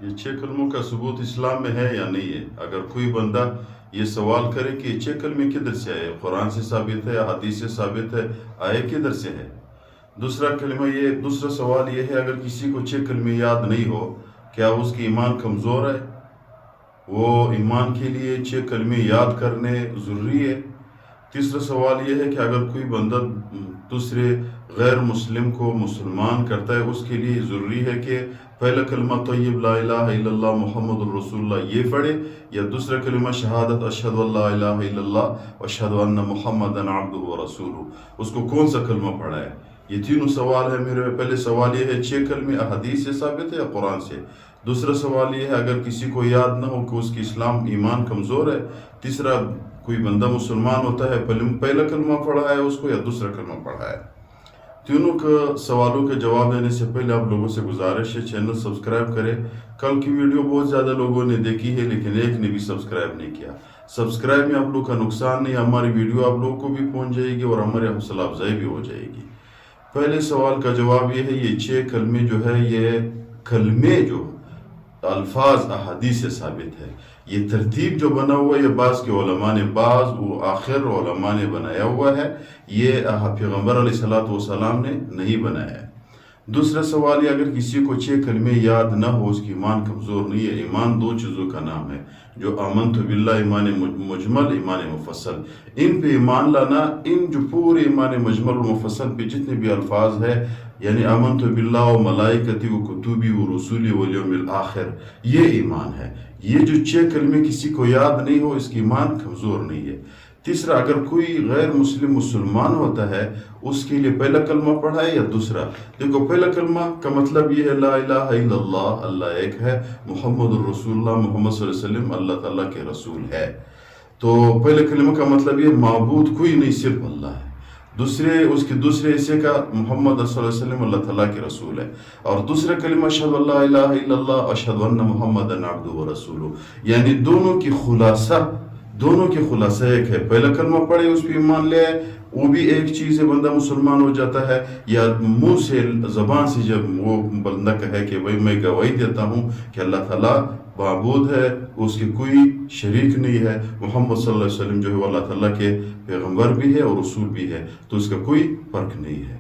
یہ 6 کلموں کا ثبوت اسلام میں ہے یا نہیں ہے؟ اگر کوئی بندہ یہ سوال کرے کہ یہ 6 کلمے کدھر سے آئے، قرآن سے ثابت ہے، حدیث سے ثابت ہے، آئے کدھر سے ہے؟ دوسرا سوال یہ ہے، اگر کسی کو 6 کلمے یاد نہیں ہو، کیا اس کی ایمان کمزور ہے؟ وہ ایمان کے لیے 6 کلمے یاد کرنے ضروری ہے؟ تیسرا سوال یہ ہے کہ اگر کوئی بندہ دوسرے غیر مسلم کو مسلمان کرتا ہے، اس کے لیے ضروری ہے کہ پہلا کلمہ طیب لا الہ الا اللہ محمد الرسول اللہ یہ پڑھے، یا دوسرا کلمہ شہادت اشہد ان لا الہ الا اللہ واشہد ان محمدً عبدہ ورسولہ، اس کو کون سا کلمہ پڑھا ہے؟ یہ تینوں سوال ہے میرے۔ پہلے سوال یہ ہے 6 کلمے احادیث سے ثابت ہے یا قرآن سے؟ دوسرا سوال یہ ہے اگر کسی کو یاد نہ ہو کہ اس کی اسلام ایمان کمزور ہے۔ تیسرا، کوئی بندہ مسلمان ہوتا ہے، پہلا کلمہ پڑھا ہے اس کو یا دوسرا کلمہ پڑھا ہے؟ تینوں کا سوالوں کے جواب دینے سے پہلے آپ لوگوں سے گزارش ہے چینل سبسکرائب کریں۔ کل کی ویڈیو بہت زیادہ لوگوں نے دیکھی ہے لیکن ایک نے بھی سبسکرائب نہیں کیا۔ سبسکرائب میں آپ لوگ کا نقصان نہیں، ہماری ویڈیو آپ لوگوں کو بھی پہنچ جائے گی اور ہماری حوصلہ افزائی بھی ہو جائے گی۔ پہلے سوال کا جواب یہ ہے، یہ 6 کلمے جو ہے، یہ کلمے جو الفاظ احادیث سے ثابت ہے۔ یہ ترتیب جو بنا ہوا ہے، یہ بعض کے علماء نے، آخر علماء نے بنایا ہوا ہے، یہ پیغمبر علیہ السلام نے نہیں بنایا ہے۔ دوسرا سوال یہ، اگر کسی کو 6 کلمے یاد نہ ہو، اس کی ایمان کمزور نہیں ہے۔ ایمان 2 چیزوں کا نام ہے، جو آمنت باللہ، ایمان مجمل، ایمان مفصل۔ ان پہ ایمان لانا، ان جو پورے ایمان مجمل و مفصل پہ جتنے بھی الفاظ ہیں، یعنی آمنت باللہ و ملائکتی و کتبی و رسولی و یوم الآخر، یہ ایمان ہے۔ یہ جو 6 کلمے کسی کو یاد نہیں ہو، اس کی ایمان کمزور نہیں ہے۔ تیسرا، اگر کوئی غیر مسلم مسلمان ہوتا ہے، اس کے لیے پہلا کلمہ پڑھا ہے یا دوسرا؟ دیکھو، پہلا کلمہ کا مطلب یہ ہے لا الہ الا اللہ، اللہ ایک ہے، محمد الرسول اللہ، محمد صلی اللہ علیہ وسلم اللہ تعالیٰ کے رسول ہے۔ تو پہلے کلمہ کا مطلب یہ معبود کوئی نہیں، صرف اللہ ہے۔ اس کے دوسرے حصے کا محمد صلی اللہ علیہ وسلم اللہ تعالیٰ کے رسول ہے، اور دوسرا کلمہ اشہد ان لا الہ الا اللہ اشہد ان محمدً عبدہ ورسولہ، یعنی دونوں کی خلاصہ ایک ہے۔ پہلا کلمہ پڑھے، اس پہ ایمان لے آئے، وہ بھی ایک چیز ہے، بندہ مسلمان ہو جاتا ہے۔ یا منہ سے، زبان سے جب وہ بندہ کہے کہ بھائی میں گواہی دیتا ہوں کہ اللہ تعالیٰ معبود ہے، اس کے کوئی شریک نہیں ہے، محمد صلی اللہ علیہ وسلم جو ہے وہ اللہ تعالیٰ کے پیغمبر بھی ہے اور رسول بھی ہے، تو اس کا کوئی فرق نہیں ہے۔